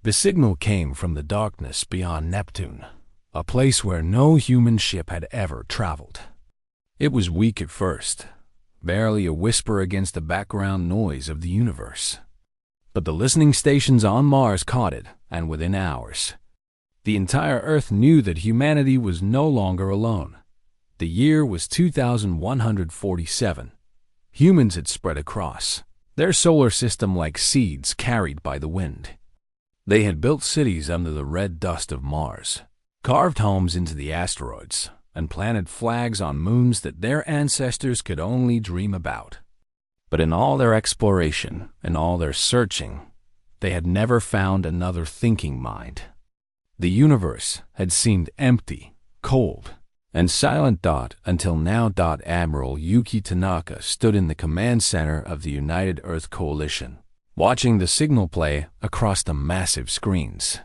The signal came from the darkness beyond Neptune, a place where no human ship had ever traveled. It was weak at first, barely a whisper against the background noise of the universe. But the listening stations on Mars caught it, and within hours, the entire Earth knew that humanity was no longer alone. The year was 2147. Humans had spread across their solar system like seeds carried by the wind. They had built cities under the red dust of Mars, carved homes into the asteroids, and planted flags on moons that their ancestors could only dream about. But in all their exploration and all their searching, they had never found another thinking mind. The universe had seemed empty, cold, and silent. Until now. Admiral Yuki Tanaka stood in the command center of the United Earth Coalition, watching the signal play across the massive screens.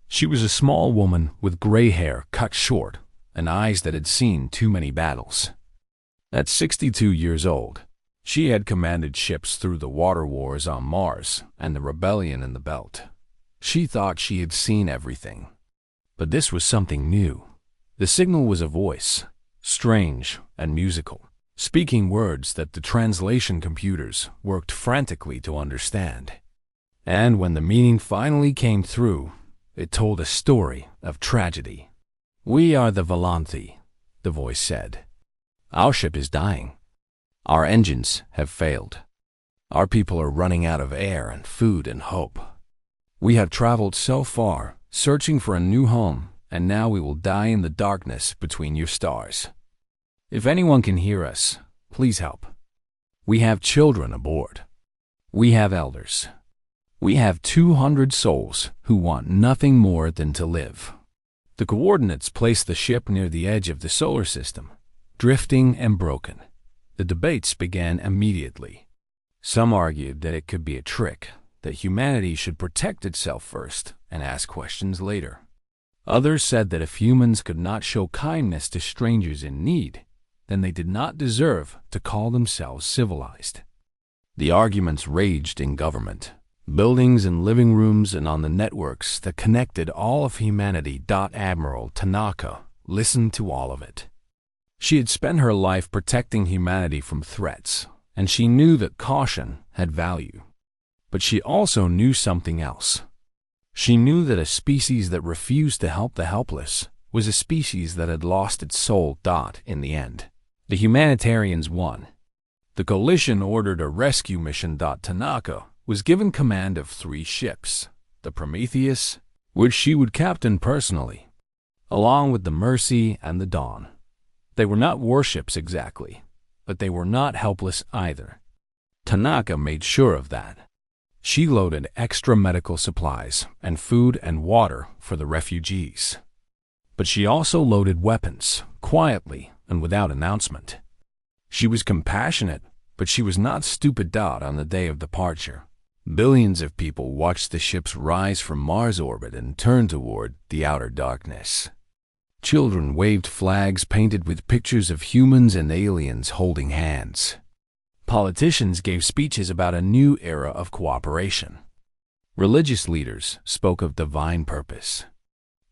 She was a small woman with gray hair cut short and eyes that had seen too many battles. At 62 years old, she had commanded ships through the water wars on Mars and the rebellion in the Belt. She thought she had seen everything. But this was something new. The signal was a voice, strange and musical, speaking words that the translation computers worked frantically to understand. And when the meaning finally came through, it told a story of tragedy. "We are the Volanthi," the voice said. "Our ship is dying. Our engines have failed. Our people are running out of air and food and hope. We have traveled so far, searching for a new home, and now we will die in the darkness between your stars. If anyone can hear us, please help. We have children aboard. We have elders. We have 200 souls who want nothing more than to live." The coordinates placed the ship near the edge of the solar system, drifting and broken. The debates began immediately. Some argued that it could be a trick, that humanity should protect itself first and ask questions later. Others said that if humans could not show kindness to strangers in need, then they did not deserve to call themselves civilized. The arguments raged in government, buildings and living rooms, and on the networks that connected all of humanity. Admiral Tanaka listened to all of it. She had spent her life protecting humanity from threats, and she knew that caution had value. But she also knew something else. She knew that a species that refused to help the helpless was a species that had lost its soul. In the end, the humanitarians won. The coalition ordered a rescue mission. Tanaka was given command of 3 ships, the Prometheus, which she would captain personally, along with the Mercy and the Dawn. They were not warships exactly, but they were not helpless either. Tanaka made sure of that. She loaded extra medical supplies and food and water for the refugees. But she also loaded weapons, quietly and without announcement. She was compassionate, but she was not stupid. On the day of departure, billions of people watched the ships rise from Mars orbit and turn toward the outer darkness. Children waved flags painted with pictures of humans and aliens holding hands. Politicians gave speeches about a new era of cooperation. Religious leaders spoke of divine purpose.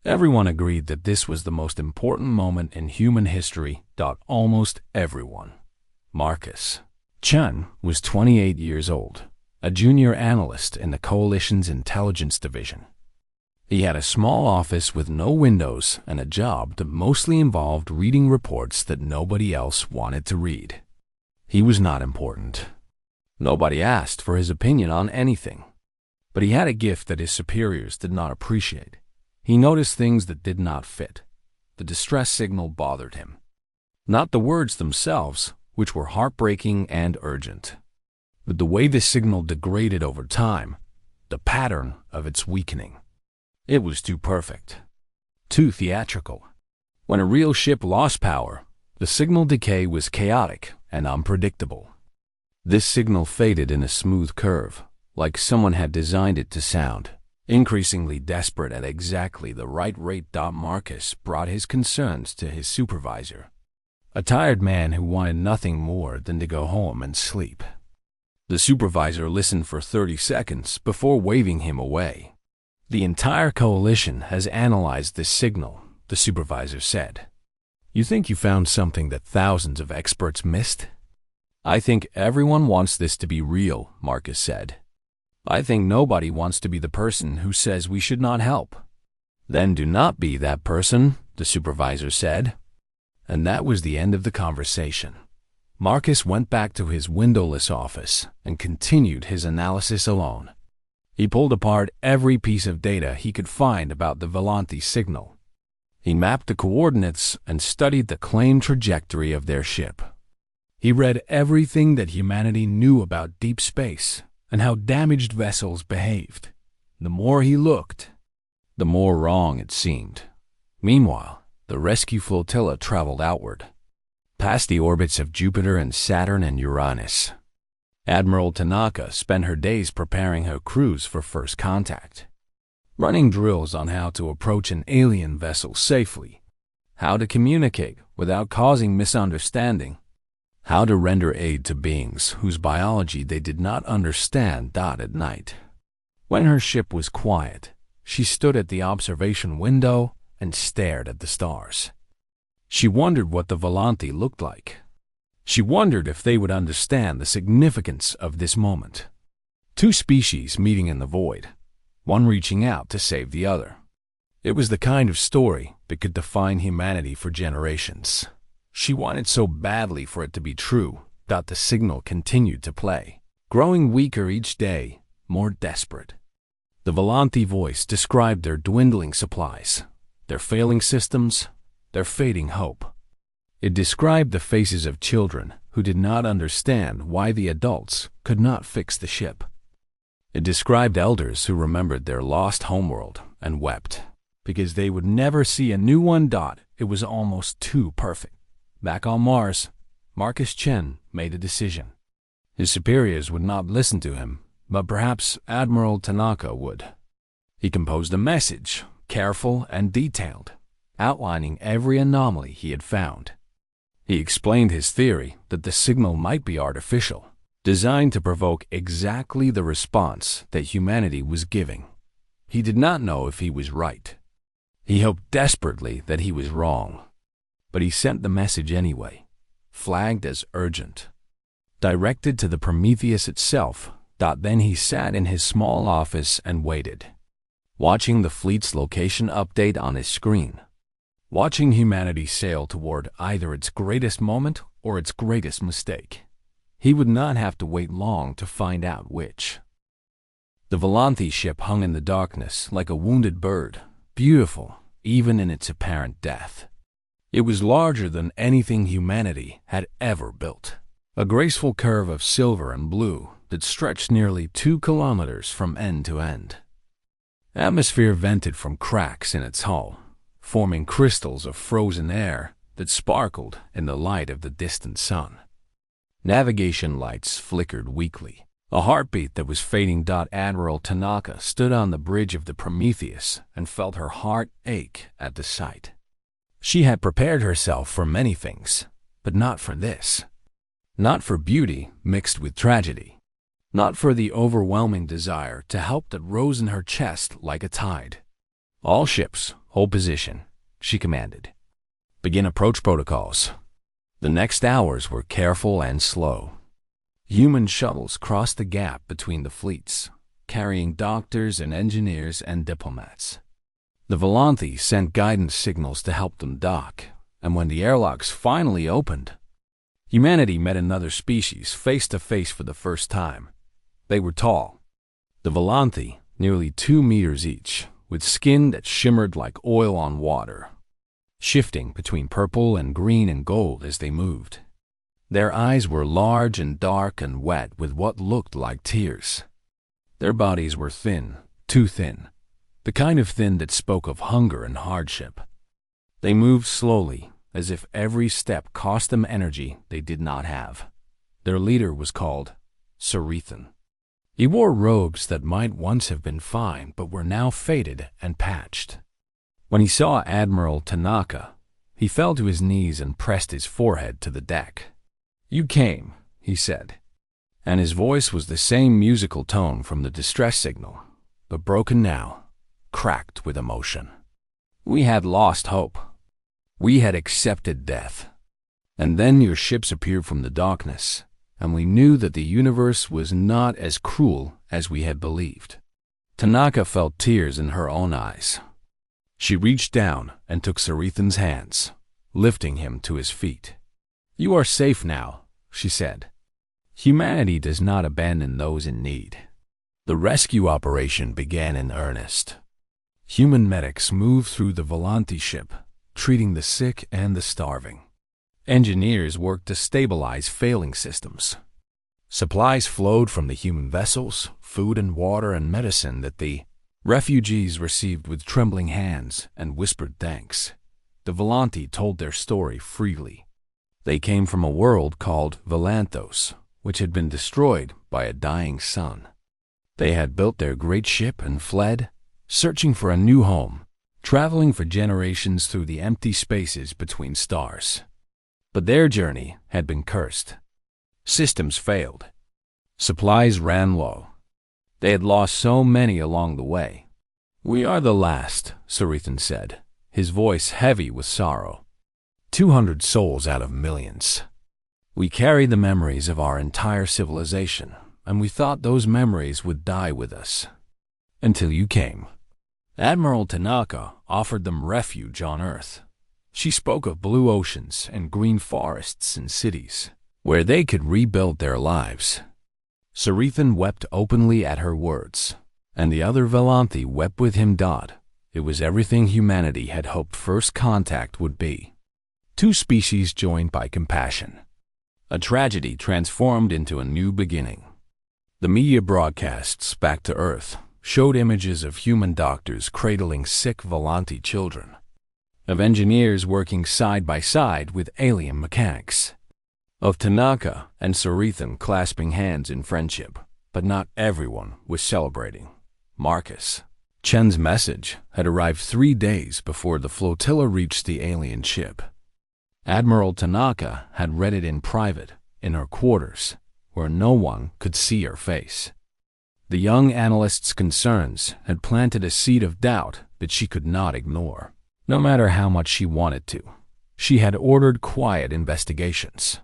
Everyone agreed that this was the most important moment in human history. Almost everyone. Marcus Chun was 28 years old, a junior analyst in the Coalition's intelligence division. He had a small office with no windows and a job that mostly involved reading reports that nobody else wanted to read. He was not important. Nobody asked for his opinion on anything. But he had a gift that his superiors did not appreciate. He noticed things that did not fit. The distress signal bothered him. Not the words themselves, which were heartbreaking and urgent, but the way the signal degraded over time, the pattern of its weakening. It was too perfect, too theatrical. When a real ship lost power, the signal decay was chaotic and unpredictable. This signal faded in a smooth curve, like someone had designed it to sound, increasingly desperate at exactly the right rate. Marcus brought his concerns to his supervisor, a tired man who wanted nothing more than to go home and sleep. The supervisor listened for 30 seconds before waving him away. The entire coalition has analyzed this signal, the supervisor said. You think you found something that thousands of experts missed? I think everyone wants this to be real, Marcus said. I think nobody wants to be the person who says we should not help. Then do not be that person, the supervisor said. And that was the end of the conversation. Marcus went back to his windowless office and continued his analysis alone. He pulled apart every piece of data he could find about the Volanthi signal. He mapped the coordinates and studied the claimed trajectory of their ship. He read everything that humanity knew about deep space and how damaged vessels behaved. The more he looked, the more wrong it seemed. Meanwhile, the rescue flotilla traveled outward, past the orbits of Jupiter and Saturn and Uranus. Admiral Tanaka spent her days preparing her crews for first contact, running drills on how to approach an alien vessel safely, how to communicate without causing misunderstanding, how to render aid to beings whose biology they did not understand. At night, when her ship was quiet, she stood at the observation window and stared at the stars. She wondered what the Volanthi looked like. She wondered if they would understand the significance of this moment. Two species meeting in the void, one reaching out to save the other. It was the kind of story that could define humanity for generations. She wanted so badly for it to be true that the signal continued to play, growing weaker each day, more desperate. The Volanthi voice described their dwindling supplies, their failing systems, their fading hope. It described the faces of children who did not understand why the adults could not fix the ship. It described elders who remembered their lost homeworld and wept because they would never see a new one. It was almost too perfect. Back on Mars, Marcus Chen made a decision. His superiors would not listen to him, but perhaps Admiral Tanaka would. He composed a message, careful and detailed, outlining every anomaly he had found. He explained his theory that the signal might be artificial, designed to provoke exactly the response that humanity was giving. He did not know if he was right. He hoped desperately that he was wrong. But he sent the message anyway, flagged as urgent, directed to the Prometheus itself. Then he sat in his small office and waited, watching the fleet's location update on his screen, watching humanity sail toward either its greatest moment or its greatest mistake. He would not have to wait long to find out which. The Volanthi ship hung in the darkness like a wounded bird, beautiful even in its apparent death. It was larger than anything humanity had ever built, a graceful curve of silver and blue that stretched nearly 2 kilometers from end to end. Atmosphere vented from cracks in its hull, forming crystals of frozen air that sparkled in the light of the distant sun. Navigation lights flickered weakly, a heartbeat that was fading. Admiral Tanaka stood on the bridge of the Prometheus and felt her heart ache at the sight. She had prepared herself for many things, but not for this. Not for beauty mixed with tragedy. Not for the overwhelming desire to help that rose in her chest like a tide. All ships, hold position, she commanded. Begin approach protocols. The next hours were careful and slow. Human shuttles crossed the gap between the fleets, carrying doctors and engineers and diplomats. The Volanthi sent guidance signals to help them dock, and when the airlocks finally opened, humanity met another species face to face for the first time. They were tall. The Volanthi, nearly 2 meters each, with skin that shimmered like oil on water, shifting between purple and green and gold as they moved. Their eyes were large and dark and wet with what looked like tears. Their bodies were thin, too thin, the kind of thin that spoke of hunger and hardship. They moved slowly, as if every step cost them energy they did not have. Their leader was called Sarithan. He wore robes that might once have been fine but were now faded and patched. When he saw Admiral Tanaka, he fell to his knees and pressed his forehead to the deck. "You came," he said, and his voice was the same musical tone from the distress signal, but broken now, cracked with emotion. We had lost hope. We had accepted death. And then your ships appeared from the darkness, and we knew that the universe was not as cruel as we had believed. Tanaka felt tears in her own eyes. She reached down and took Sarithan's hands, lifting him to his feet. "You are safe now," she said. "Humanity does not abandon those in need." The rescue operation began in earnest. Human medics moved through the Volanti ship, treating the sick and the starving. Engineers worked to stabilize failing systems. Supplies flowed from the human vessels, food and water and medicine that the refugees received with trembling hands and whispered thanks. The Volanti told their story freely. They came from a world called Volanthos, which had been destroyed by a dying sun. They had built their great ship and fled, searching for a new home, traveling for generations through the empty spaces between stars. But their journey had been cursed. Systems failed. Supplies ran low. They had lost so many along the way. "We are the last," Sarithan said, his voice heavy with sorrow. 200 souls out of millions. We carry the memories of our entire civilization, and we thought those memories would die with us. Until you came. Admiral Tanaka offered them refuge on Earth. She spoke of blue oceans and green forests and cities, where they could rebuild their lives. Sarithan wept openly at her words, and the other Volanthi wept with him. It was everything humanity had hoped first contact would be. Two species joined by compassion. A tragedy transformed into a new beginning. The media broadcasts back to Earth showed images of human doctors cradling sick Volanti children, of engineers working side by side with alien mechanics, of Tanaka and Sarithan clasping hands in friendship. But not everyone was celebrating. Marcus Chen's message had arrived 3 days before the flotilla reached the alien ship. Admiral Tanaka had read it in private, in her quarters, where no one could see her face. The young analyst's concerns had planted a seed of doubt that she could not ignore, no matter how much she wanted to. She had ordered quiet investigations.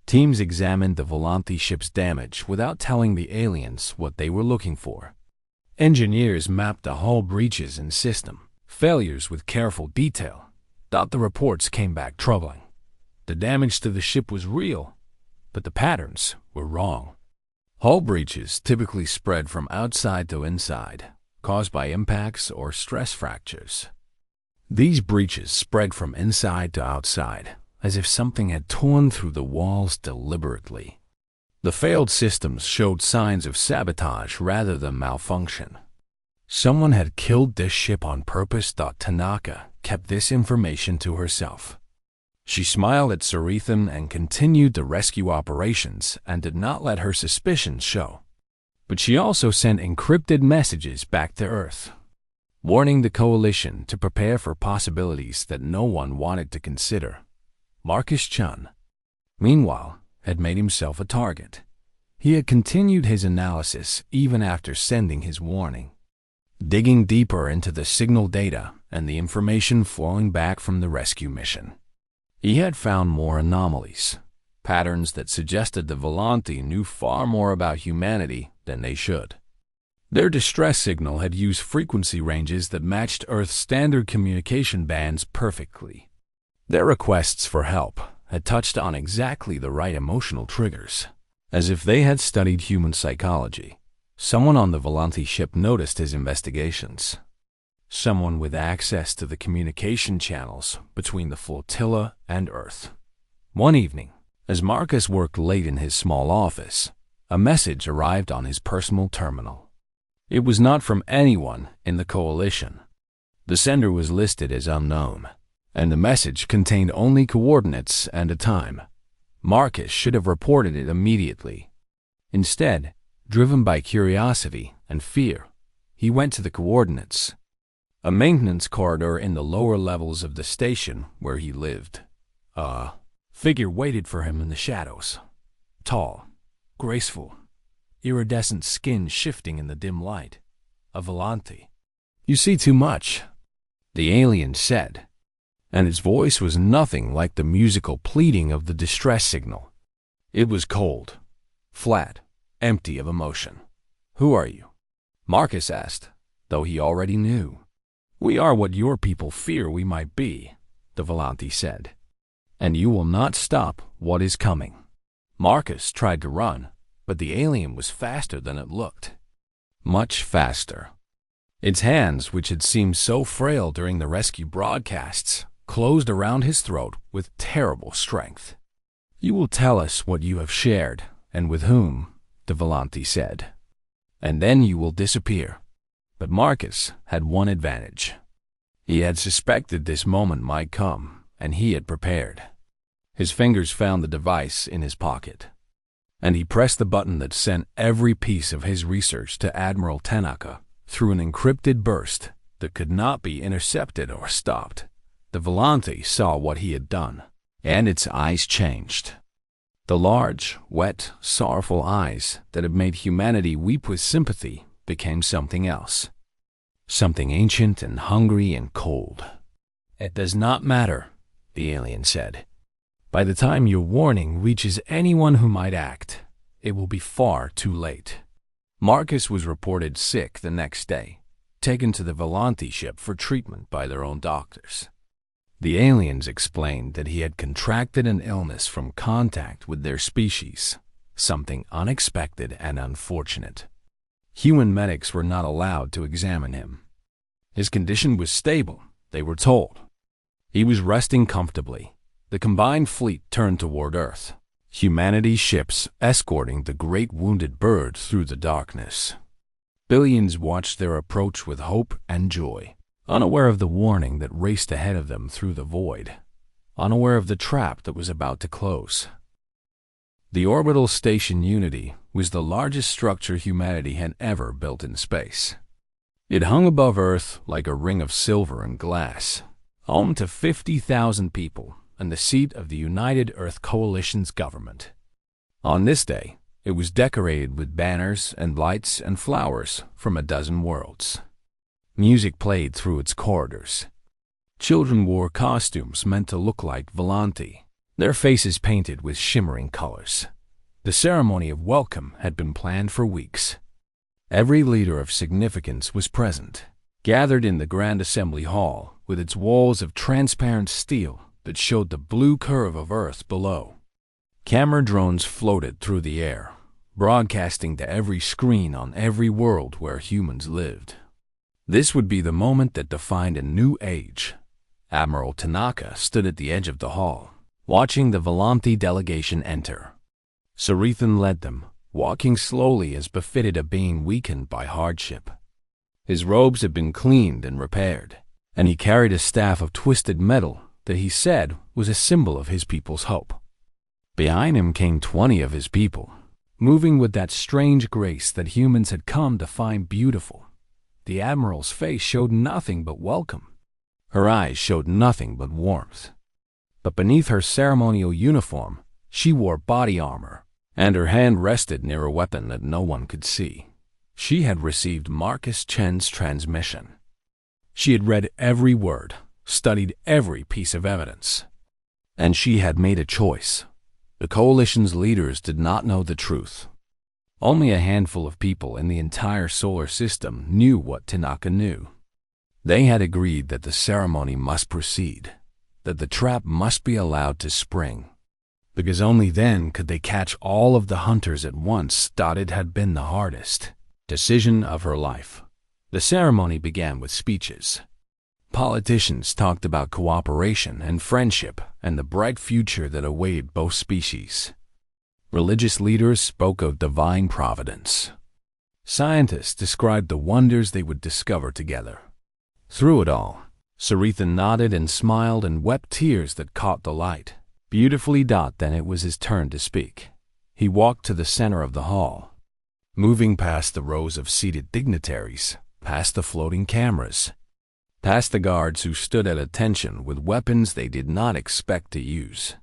Teams examined the Volanthi ship's damage without telling the aliens what they were looking for. Engineers mapped the hull breaches and system failures with careful detail. The reports came back troubling. The damage to the ship was real, but the patterns were wrong. Hull breaches typically spread from outside to inside, caused by impacts or stress fractures. These breaches spread from inside to outside, as if something had torn through the walls deliberately. The failed systems showed signs of sabotage rather than malfunction. Someone had killed this ship on purpose. Tanaka kept this information to herself. She smiled at Sarithan and continued the rescue operations and did not let her suspicions show. But she also sent encrypted messages back to Earth, warning the coalition to prepare for possibilities that no one wanted to consider. Marcus Chun, meanwhile, had made himself a target. He had continued his analysis even after sending his warning, digging deeper into the signal data and the information flowing back from the rescue mission. He had found more anomalies, patterns that suggested the Volanthi knew far more about humanity than they should. Their distress signal had used frequency ranges that matched Earth's standard communication bands perfectly. Their requests for help had touched on exactly the right emotional triggers, as if they had studied human psychology. Someone on the Volanthi ship noticed his investigations. Someone with access to the communication channels between the flotilla and Earth. One evening, as Marcus worked late in his small office, a message arrived on his personal terminal. It was not from anyone in the coalition. The sender was listed as unknown, and the message contained only coordinates and a time. Marcus should have reported it immediately. Instead, driven by curiosity and fear, he went to the coordinates. A maintenance corridor in the lower levels of the station where he lived. A figure waited for him in the shadows. Tall, graceful, iridescent skin shifting in the dim light. A Volanthi. You see too much, the alien said, and his voice was nothing like the musical pleading of the distress signal. It was cold, flat, empty of emotion. Who are you? Marcus asked, though he already knew. We are what your people fear we might be, the Volante said, and you will not stop what is coming. Marcus tried to run, but the alien was faster than it looked. Much faster. Its hands, which had seemed so frail during the rescue broadcasts, closed around his throat with terrible strength. You will tell us what you have shared, and with whom, the Volante said, and then you will disappear. But Marcus had one advantage. He had suspected this moment might come, and he had prepared. His fingers found the device in his pocket, and he pressed the button that sent every piece of his research to Admiral Tanaka through an encrypted burst that could not be intercepted or stopped. The Volante saw what he had done, and its eyes changed. The large, wet, sorrowful eyes that had made humanity weep with sympathy became something else. Something ancient and hungry and cold. It does not matter, the alien said. By the time your warning reaches anyone who might act, it will be far too late. Marcus was reported sick the next day, taken to the Volante ship for treatment by their own doctors. The aliens explained that he had contracted an illness from contact with their species, something unexpected and unfortunate. Human medics were not allowed to examine him. His condition was stable, they were told. He was resting comfortably. The combined fleet turned toward Earth, humanity's ships escorting the great wounded bird through the darkness. Billions watched their approach with hope and joy, unaware of the warning that raced ahead of them through the void, unaware of the trap that was about to close. The orbital station Unity was the largest structure humanity had ever built in space. It hung above Earth like a ring of silver and glass, home to 50,000 people and the seat of the United Earth Coalition's government. On this day, it was decorated with banners and lights and flowers from a dozen worlds. Music played through its corridors. Children wore costumes meant to look like Volante, their faces painted with shimmering colors. The ceremony of welcome had been planned for weeks. Every leader of significance was present, gathered in the Grand Assembly Hall with its walls of transparent steel that showed the blue curve of Earth below. Camera drones floated through the air, broadcasting to every screen on every world where humans lived. This would be the moment that defined a new age. Admiral Tanaka stood at the edge of the hall, watching the Volante delegation enter. Sarithan led them, walking slowly as befitted a being weakened by hardship. His robes had been cleaned and repaired, and he carried a staff of twisted metal that he said was a symbol of his people's hope. Behind him came 20 of his people, moving with that strange grace that humans had come to find beautiful. The Admiral's face showed nothing but welcome. Her eyes showed nothing but warmth. But beneath her ceremonial uniform, she wore body armor, and her hand rested near a weapon that no one could see. She had received Marcus Chen's transmission. She had read every word, studied every piece of evidence, and she had made a choice. The Coalition's leaders did not know the truth. Only a handful of people in the entire solar system knew what Tanaka knew. They had agreed that the ceremony must proceed, that the trap must be allowed to spring, because only then could they catch all of the hunters at once. It had been the hardest decision of her life. The ceremony began with speeches. Politicians talked about cooperation and friendship and the bright future that awaited both species. Religious leaders spoke of divine providence. Scientists described the wonders they would discover together. Through it all, Sarithan nodded and smiled and wept tears that caught the light. Beautifully. Then it was his turn to speak. He walked to the center of the hall, moving past the rows of seated dignitaries, past the floating cameras, past the guards who stood at attention with weapons they did not expect to use.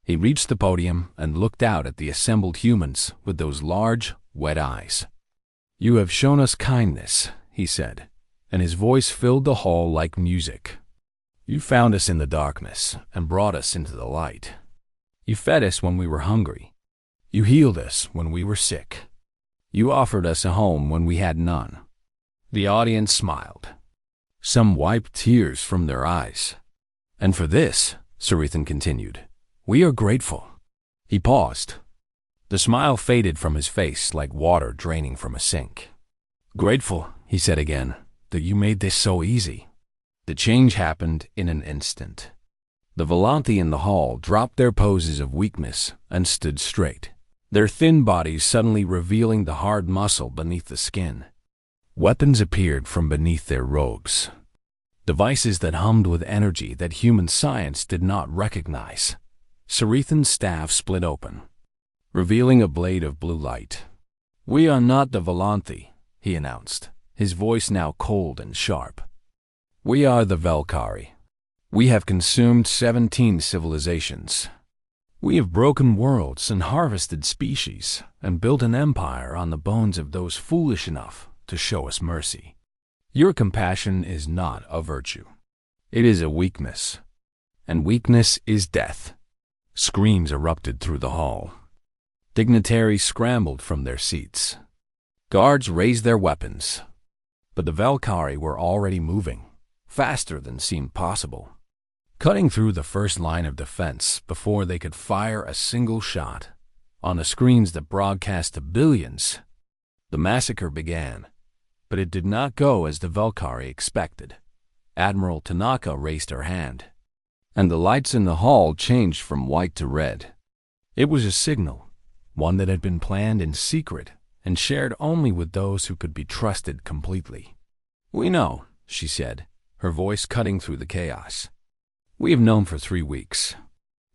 He reached the podium and looked out at the assembled humans with those large, wet eyes. "You have shown us kindness," he said, and his voice filled the hall like music. "You found us in the darkness and brought us into the light. You fed us when we were hungry. You healed us when we were sick. You offered us a home when we had none." The audience smiled. Some wiped tears from their eyes. "And for this," Sarithan continued, "we are grateful." He paused. The smile faded from his face like water draining from a sink. "Grateful," he said again, "that you made this so easy." The change happened in an instant. The Volanthi in the hall dropped their poses of weakness and stood straight, their thin bodies suddenly revealing the hard muscle beneath the skin. Weapons appeared from beneath their robes, devices that hummed with energy that human science did not recognize. Sarithan's staff split open, revealing a blade of blue light. "We are not the Volanthi," he announced, his voice now cold and sharp. "We are the Valkyrie. We have consumed 17 civilizations. We have broken worlds and harvested species and built an empire on the bones of those foolish enough to show us mercy. Your compassion is not a virtue. It is a weakness, and weakness is death." Screams erupted through the hall. Dignitaries scrambled from their seats. Guards raised their weapons. But the Valkyrie were already moving, faster than seemed possible, cutting through the first line of defense before they could fire a single shot. On the screens that broadcast to billions, the massacre began, but it did not go as the Valkyrie expected. Admiral Tanaka raised her hand, and the lights in the hall changed from white to red. It was a signal, one that had been planned in secret and shared only with those who could be trusted completely. "We know," she said, her voice cutting through the chaos. "We have known for 3 weeks."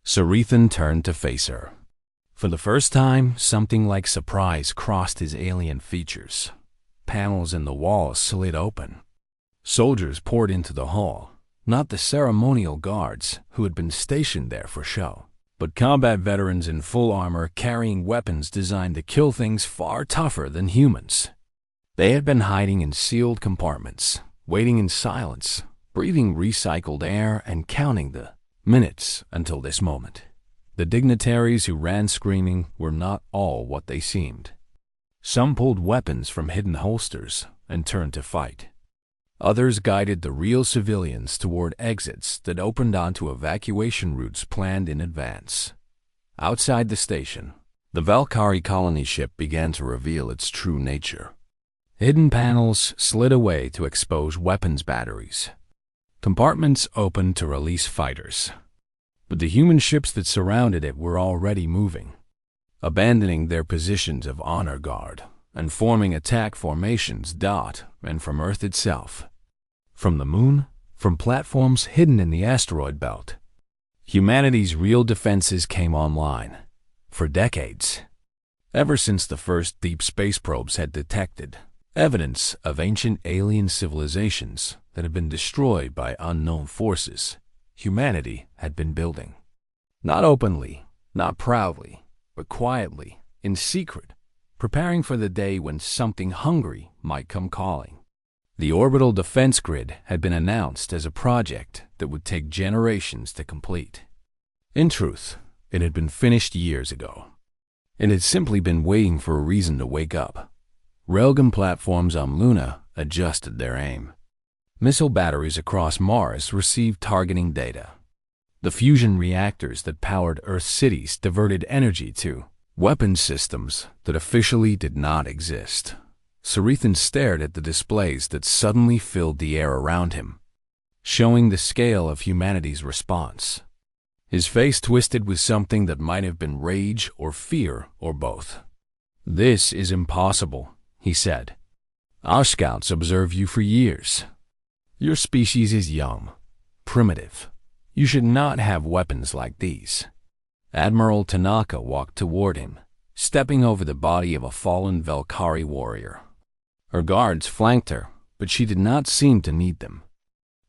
Sarithan turned to face her. For the first time, something like surprise crossed his alien features. Panels in the walls slid open. Soldiers poured into the hall, not the ceremonial guards who had been stationed there for show, but combat veterans in full armor carrying weapons designed to kill things far tougher than humans. They had been hiding in sealed compartments, waiting in silence, breathing recycled air and counting the minutes until this moment. The dignitaries who ran screaming were not all what they seemed. Some pulled weapons from hidden holsters and turned to fight. Others guided the real civilians toward exits that opened onto evacuation routes planned in advance. Outside the station, the Valkyrie colony ship began to reveal its true nature. Hidden panels slid away to expose weapons batteries. Compartments opened to release fighters. But the human ships that surrounded it were already moving, abandoning their positions of honor guard and forming attack formations dot and from Earth itself. From the moon, from platforms hidden in the asteroid belt, humanity's real defenses came online. For decades, ever since the first deep space probes had detected evidence of ancient alien civilizations that had been destroyed by unknown forces, humanity had been building. Not openly, not proudly, but quietly, in secret, preparing for the day when something hungry might come calling. The orbital defense grid had been announced as a project that would take generations to complete. In truth, it had been finished years ago. It had simply been waiting for a reason to wake up. Railgun platforms on Luna adjusted their aim. Missile batteries across Mars received targeting data. The fusion reactors that powered Earth's cities diverted energy to weapons systems that officially did not exist. Sarithan stared at the displays that suddenly filled the air around him, showing the scale of humanity's response. His face twisted with something that might have been rage or fear or both. "This is impossible," he said. "Our scouts observe you for years. Your species is young, primitive. You should not have weapons like these." Admiral Tanaka walked toward him, stepping over the body of a fallen Valkyrie warrior. Her guards flanked her, but she did not seem to need them.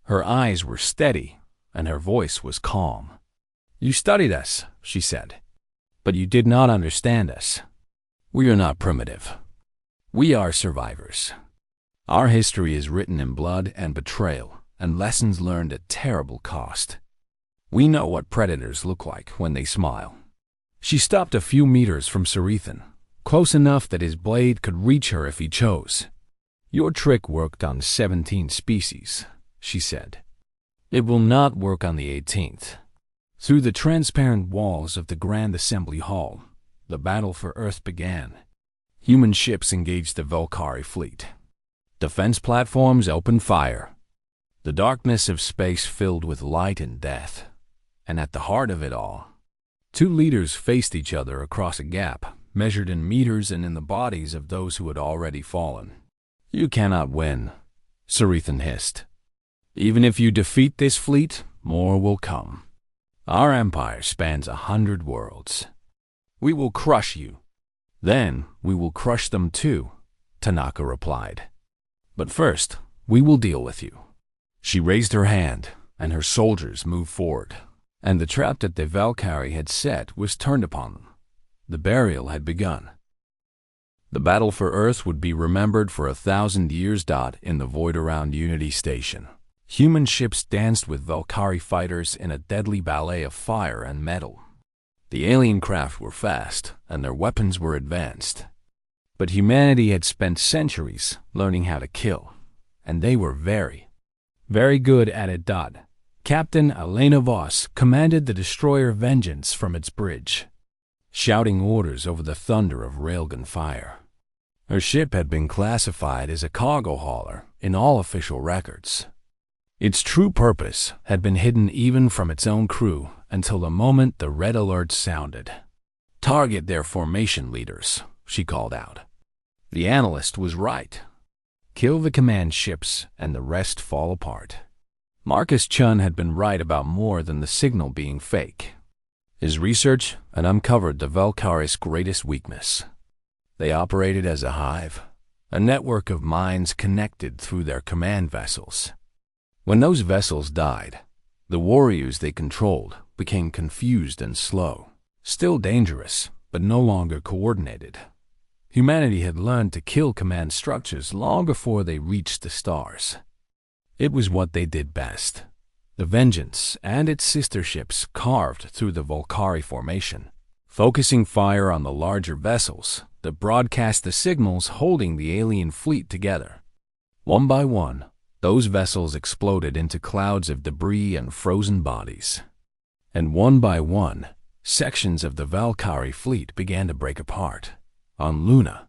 Her eyes were steady, and her voice was calm. "You studied us," she said, "but you did not understand us. We are not primitive. We are survivors. Our history is written in blood and betrayal, and lessons learned at terrible cost. We know what predators look like when they smile. She stopped a few meters from Sarithan, close enough that his blade could reach her if he chose. Your trick worked on 17 species, she said. It will not work on the 18th. Through the transparent walls of the Grand Assembly Hall, the battle for Earth began. Human ships engaged the Valkyrie fleet. Defense platforms opened fire. The darkness of space filled with light and death. And at the heart of it all, two leaders faced each other across a gap, measured in meters and in the bodies of those who had already fallen. You cannot win, Sarithan hissed. Even if you defeat this fleet, more will come. Our empire spans 100 worlds. We will crush you. Then we will crush them too, Tanaka replied. But first, we will deal with you. She raised her hand, and her soldiers moved forward, and the trap that the Valkyrie had set was turned upon them. The burial had begun. The battle for Earth would be remembered for 1,000 years. In the void around Unity Station, human ships danced with Valkyrie fighters in a deadly ballet of fire and metal. The alien craft were fast, and their weapons were advanced. But humanity had spent centuries learning how to kill, and they were very, very good at it. Captain Elena Voss commanded the destroyer Vengeance from its bridge, shouting orders over the thunder of railgun fire. Her ship had been classified as a cargo hauler in all official records. Its true purpose had been hidden even from its own crew until the moment the red alert sounded. Target their formation leaders, she called out. The analyst was right. Kill the command ships and the rest fall apart. Marcus Chun had been right about more than the signal being fake. His research had uncovered the Valkyrie's greatest weakness. They operated as a hive, a network of minds connected through their command vessels. When those vessels died, the warriors they controlled became confused and slow, still dangerous, but no longer coordinated. Humanity had learned to kill command structures long before they reached the stars. It was what they did best. The Vengeance and its sister ships carved through the Valkyrie formation, focusing fire on the larger vessels that broadcast the signals holding the alien fleet together. One by one, those vessels exploded into clouds of debris and frozen bodies. And one by one, sections of the Valkyrie fleet began to break apart. On Luna,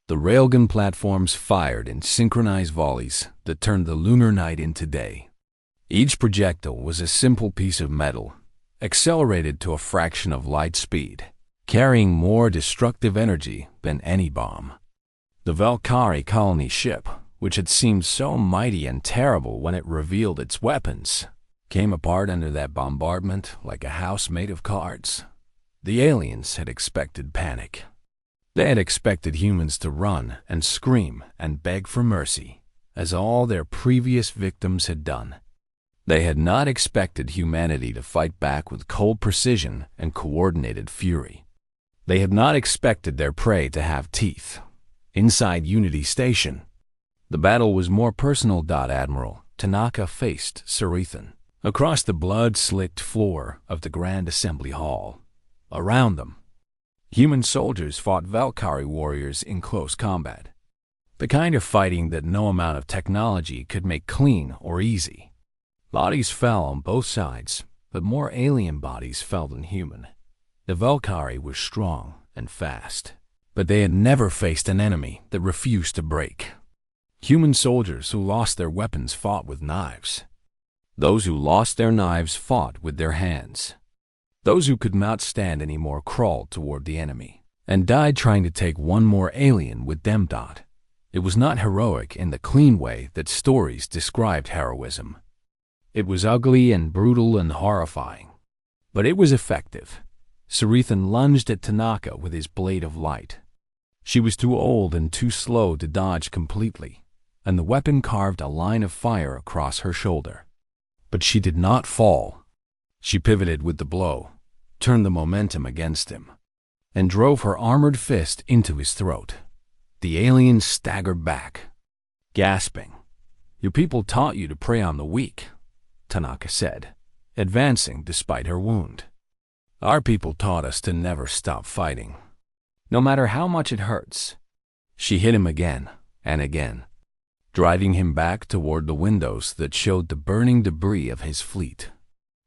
the railgun platforms fired in synchronized volleys that turned the lunar night into day. Each projectile was a simple piece of metal, accelerated to a fraction of light speed, carrying more destructive energy than any bomb. The Valkyrie colony ship, which had seemed so mighty and terrible when it revealed its weapons, came apart under that bombardment like a house made of cards. The aliens had expected panic. They had expected humans to run and scream and beg for mercy, as all their previous victims had done. They had not expected humanity to fight back with cold precision and coordinated fury. They had not expected their prey to have teeth. Inside Unity Station, the battle was more personal. Admiral Tanaka faced Sarithan across the blood-slicked floor of the Grand Assembly Hall. Around them, human soldiers fought Valkyrie warriors in close combat, the kind of fighting that no amount of technology could make clean or easy. Bodies fell on both sides, but more alien bodies fell than human. The Valkyrie was strong and fast, but they had never faced an enemy that refused to break. Human soldiers who lost their weapons fought with knives. Those who lost their knives fought with their hands. Those who could not stand anymore crawled toward the enemy and died trying to take one more alien with them. It was not heroic in the clean way that stories described heroism. It was ugly and brutal and horrifying, but it was effective. Sarithan lunged at Tanaka with his blade of light. She was too old and too slow to dodge completely, and the weapon carved a line of fire across her shoulder. But she did not fall. She pivoted with the blow, turned the momentum against him, and drove her armored fist into his throat. The alien staggered back. Gasping, "Your people taught you to prey on the weak," Tanaka said, advancing despite her wound. "Our people taught us to never stop fighting, no matter how much it hurts." She hit him again and again, driving him back toward the windows that showed the burning debris of his fleet.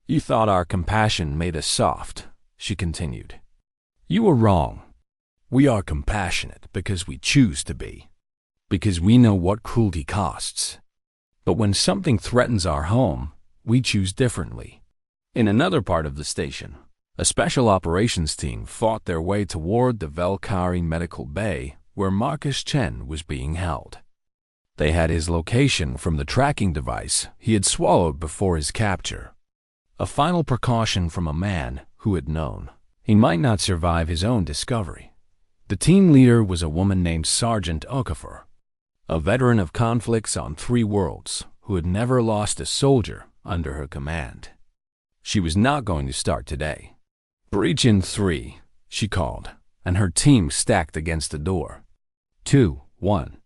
"You thought our compassion made us soft," she continued. "You were wrong. We are compassionate because we choose to be, because we know what cruelty costs. But when something threatens our home, we choose differently." In another part of the station, a special operations team fought their way toward the Valkyrie Medical Bay where Marcus Chen was being held. They had his location from the tracking device he had swallowed before his capture, a final precaution from a man who had known he might not survive his own discovery. The team leader was a woman named Sergeant Okafor, a veteran of conflicts on 3 worlds who had never lost a soldier under her command. She was not going to start today. "Breach in 3, she called, and her team stacked against the door. 2, 1.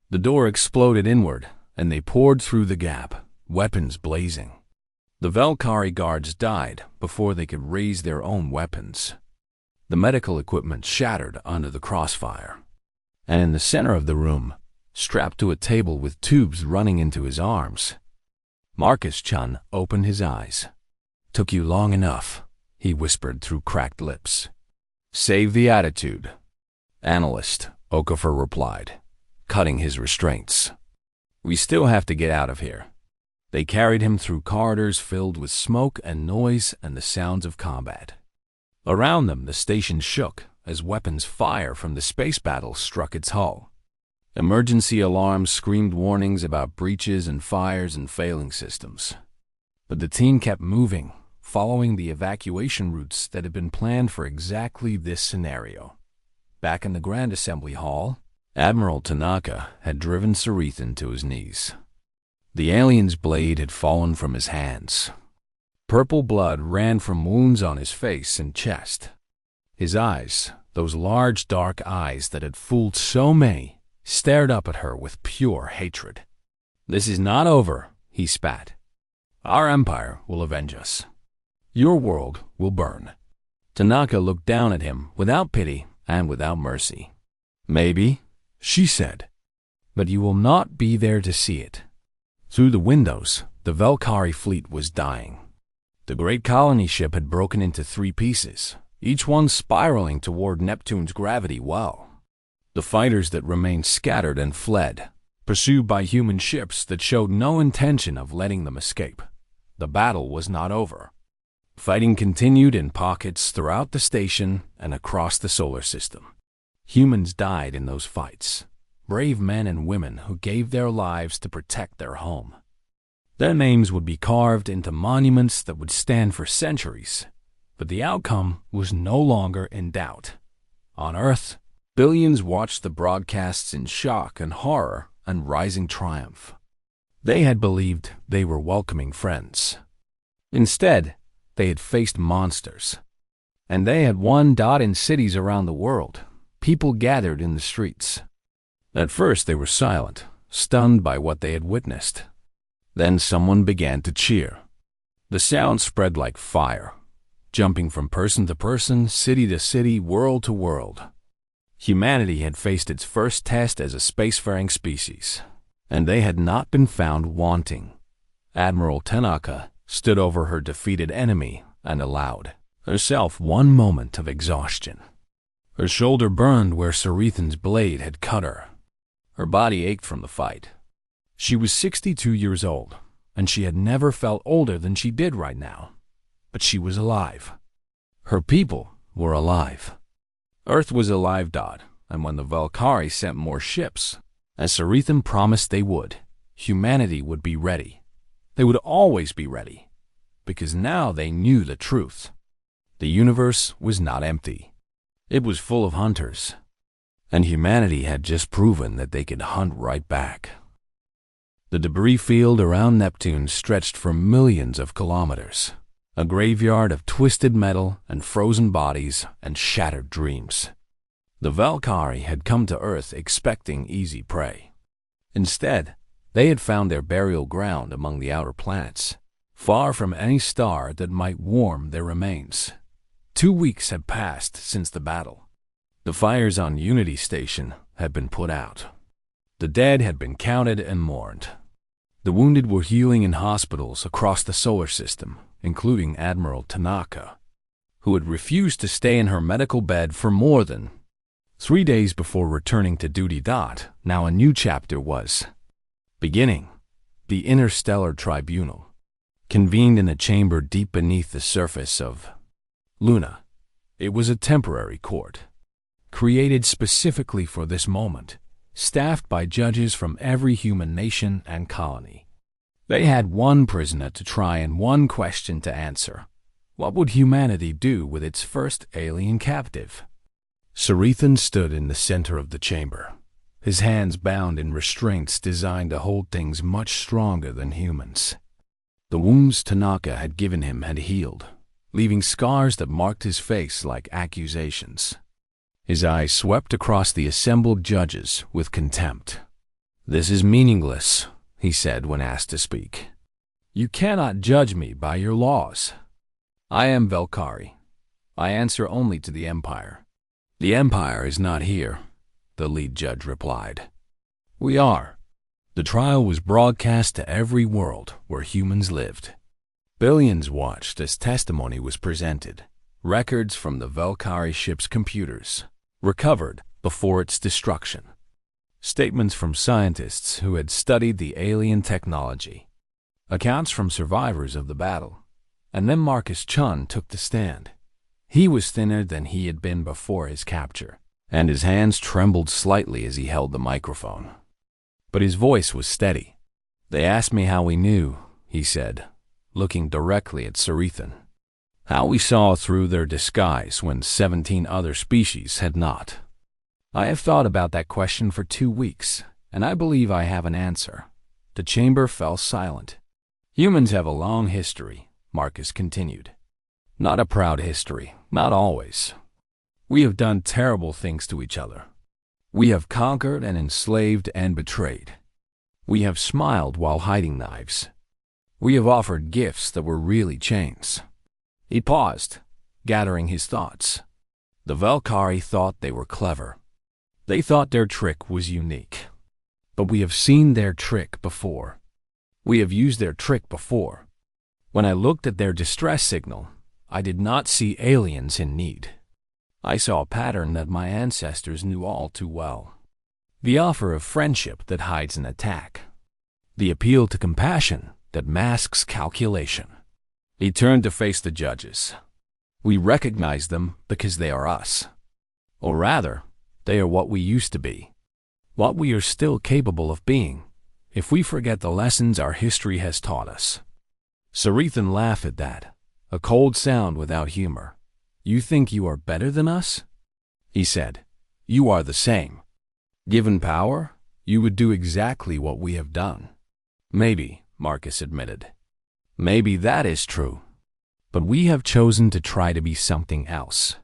The door exploded inward, and they poured through the gap, weapons blazing. The Valkyrie guards died before they could raise their own weapons. The medical equipment shattered under the crossfire. And in the center of the room, strapped to a table with tubes running into his arms, Marcus Chun opened his eyes. "Took you long enough," he whispered through cracked lips. "Save the attitude, Analyst," Okafor replied, cutting his restraints. "We still have to get out of here." They carried him through corridors filled with smoke and noise and the sounds of combat. Around them, the station shook as weapons fire from the space battle struck its hull. Emergency alarms screamed warnings about breaches and fires and failing systems. But the team kept moving, following the evacuation routes that had been planned for exactly this scenario. Back in the Grand Assembly Hall, Admiral Tanaka had driven Sarithan to his knees. The alien's blade had fallen from his hands. Purple blood ran from wounds on his face and chest. His eyes, those large dark eyes that had fooled so many, stared up at her with pure hatred. "This is not over," he spat. "Our empire will avenge us. Your world will burn." Tanaka looked down at him without pity and without mercy. "Maybe," she said, "but you will not be there to see it." Through the windows, the Valkyrie fleet was dying. The great colony ship had broken into 3 pieces, each one spiraling toward Neptune's gravity well. The fighters that remained scattered and fled, pursued by human ships that showed no intention of letting them escape. The battle was not over. Fighting continued in pockets throughout the station and across the solar system. Humans died in those fights, brave men and women who gave their lives to protect their home. Their names would be carved into monuments that would stand for centuries, but the outcome was no longer in doubt. On Earth, billions watched the broadcasts in shock and horror and rising triumph. They had believed they were welcoming friends. Instead, they had faced monsters. And they had won. In cities around the world, people gathered in the streets. At first they were silent, stunned by what they had witnessed. Then someone began to cheer. The sound spread like fire, jumping from person to person, city to city, world to world. Humanity had faced its first test as a spacefaring species, and they had not been found wanting. Admiral Tanaka stood over her defeated enemy and allowed herself one moment of exhaustion. Her shoulder burned where Sarithan's blade had cut her. Her body ached from the fight. She was 62 years old, and she had never felt older than she did right now. But she was alive. Her people were alive. Earth was alive, and when the Valkyrie sent more ships, as Sarithan promised they would, humanity would be ready. They would always be ready, because now they knew the truth. The universe was not empty. It was full of hunters, and humanity had just proven that they could hunt right back. The debris field around Neptune stretched for millions of kilometers, a graveyard of twisted metal and frozen bodies and shattered dreams. The Valkyrie had come to Earth expecting easy prey. Instead, they had found their burial ground among the outer planets, far from any star that might warm their remains. 2 weeks had passed since the battle. The fires on Unity Station had been put out. The dead had been counted and mourned. The wounded were healing in hospitals across the solar system, including Admiral Tanaka, who had refused to stay in her medical bed for more than 3 days before returning to duty. Now a new chapter was beginning. The Interstellar Tribunal convened in a chamber deep beneath the surface of Luna. It was a temporary court, created specifically for this moment, staffed by judges from every human nation and colony. They had one prisoner to try and one question to answer. What would humanity do with its first alien captive? Sarithan stood in the center of the chamber, his hands bound in restraints designed to hold things much stronger than humans. The wounds Tanaka had given him had healed, leaving scars that marked his face like accusations. His eyes swept across the assembled judges with contempt. "This is meaningless," he said when asked to speak. "You cannot judge me by your laws. I am Velkari. I answer only to the Empire." "The Empire is not here," the lead judge replied. "We are." The trial was broadcast to every world where humans lived. Billions watched as testimony was presented, records from the Velkari ship's computers, recovered before its destruction, statements from scientists who had studied the alien technology, accounts from survivors of the battle, and then Marcus Chun took the stand. He was thinner than he had been before his capture, and his hands trembled slightly as he held the microphone. But his voice was steady. "They asked me how we knew," he said, looking directly at Sarithan. "How we saw through their disguise when 17 other species had not. I have thought about that question for 2 weeks, and I believe I have an answer." The chamber fell silent. "Humans have a long history," Marcus continued. "Not a proud history, not always. We have done terrible things to each other. We have conquered and enslaved and betrayed. We have smiled while hiding knives. We have offered gifts that were really chains." He paused, gathering his thoughts. The Velkari thought they were clever. They thought their trick was unique. But we have seen their trick before. We have used their trick before. When I looked at their distress signal, I did not see aliens in need. I saw a pattern that my ancestors knew all too well. The offer of friendship that hides an attack. The appeal to compassion that masks calculation. He turned to face the judges. "We recognize them because they are us. Or rather, they are what we used to be. What we are still capable of being, if we forget the lessons our history has taught us." Sarithan laughed at that, a cold sound without humor. "You think you are better than us?" he said. "You are the same. Given power, you would do exactly what we have done." "Maybe," Marcus admitted. "Maybe that is true. But we have chosen to try to be something else.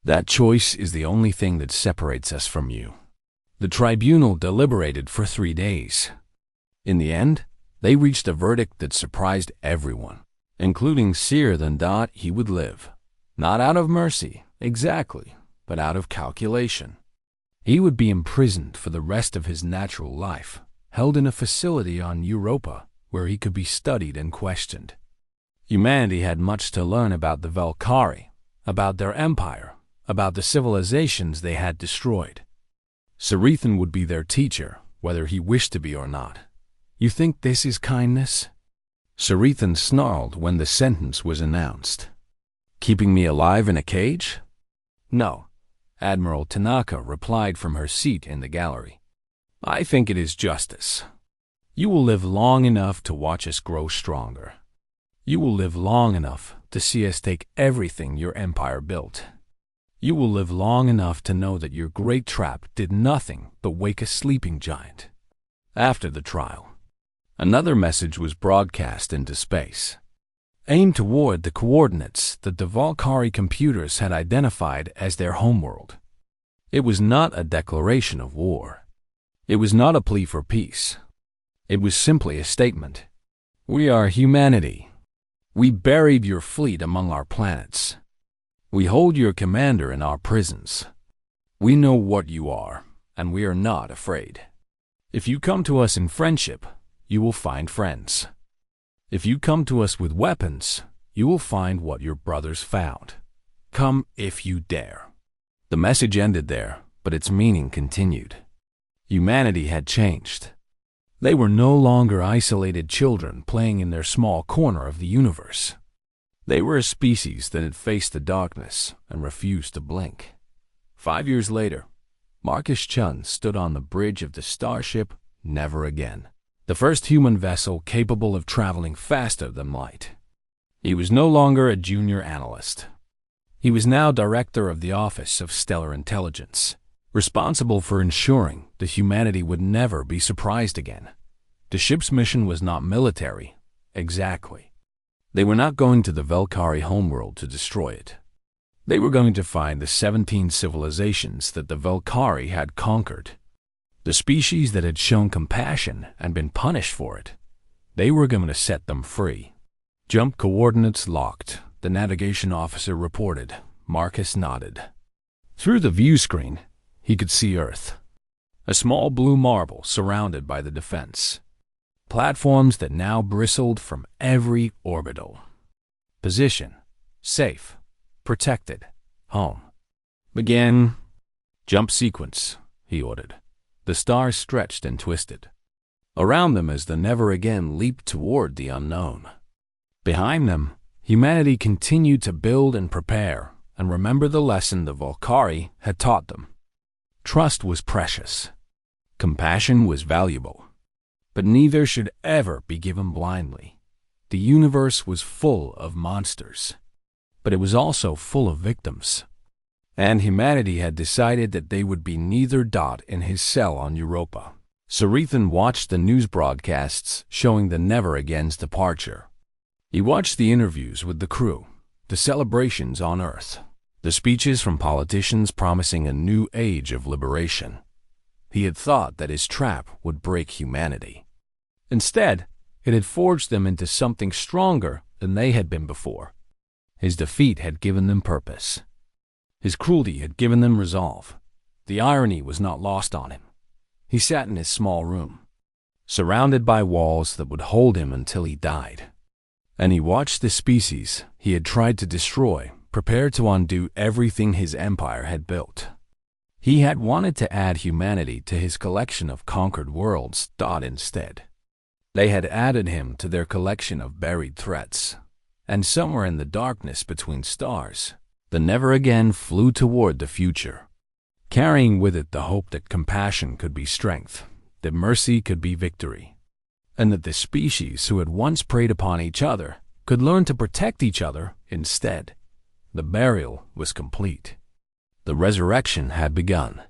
That choice is the only thing that separates us from you." The tribunal deliberated for 3 days. In the end, they reached a verdict that surprised everyone, including Sarithan. He would live. Not out of mercy, exactly, but out of calculation. He would be imprisoned for the rest of his natural life, held in a facility on Europa where he could be studied and questioned. Humanity had much to learn about the Velkari, about their empire, about the civilizations they had destroyed. Sarithan would be their teacher, whether he wished to be or not. "You think this is kindness?" Sarithan snarled when the sentence was announced. "Keeping me alive in a cage?" "No," Admiral Tanaka replied from her seat in the gallery. "I think it is justice. You will live long enough to watch us grow stronger. You will live long enough to see us take everything your empire built. You will live long enough to know that your great trap did nothing but wake a sleeping giant." After the trial, another message was broadcast into space, aimed toward the coordinates that the Velkari computers had identified as their homeworld. It was not a declaration of war. It was not a plea for peace. It was simply a statement. We are humanity. We buried your fleet among our planets. We hold your commander in our prisons. We know what you are, and we are not afraid. If you come to us in friendship, you will find friends. If you come to us with weapons, you will find what your brothers found. Come if you dare. The message ended there, but its meaning continued. Humanity had changed. They were no longer isolated children playing in their small corner of the universe. They were a species that had faced the darkness and refused to blink. 5 years later, Marcus Chun stood on the bridge of the starship Never Again, the first human vessel capable of traveling faster than light. He was no longer a junior analyst. He was now director of the Office of Stellar Intelligence, responsible for ensuring that humanity would never be surprised again. The ship's mission was not military, exactly. They were not going to the Velkari homeworld to destroy it. They were going to find the 17 civilizations that the Velkari had conquered. The species that had shown compassion and been punished for it. They were going to set them free. Jump coordinates locked, the navigation officer reported. Marcus nodded. Through the view screen, he could see Earth. A small blue marble surrounded by the defense. Platforms that now bristled from every orbital. Position: safe, protected, home. Begin. Jump sequence, he ordered. The stars stretched and twisted around them as the Never Again leaped toward the unknown. Behind them, humanity continued to build and prepare and remember the lesson the Velkari had taught them. Trust was precious. Compassion was valuable. But neither should ever be given blindly. The universe was full of monsters, but it was also full of victims. And humanity had decided that they would be neither. In his cell on Europa, Sarithan watched the news broadcasts showing the Never Again's departure. He watched the interviews with the crew, the celebrations on Earth, the speeches from politicians promising a new age of liberation. He had thought that his trap would break humanity. Instead, it had forged them into something stronger than they had been before. His defeat had given them purpose. His cruelty had given them resolve. The irony was not lost on him. He sat in his small room, surrounded by walls that would hold him until he died. And he watched the species he had tried to destroy prepare to undo everything his empire had built. He had wanted to add humanity to his collection of conquered worlds. Instead, they had added him to their collection of buried threats. And somewhere in the darkness between stars, the Never Again flew toward the future, carrying with it the hope that compassion could be strength, that mercy could be victory, and that the species who had once preyed upon each other could learn to protect each other instead. The burial was complete. The resurrection had begun.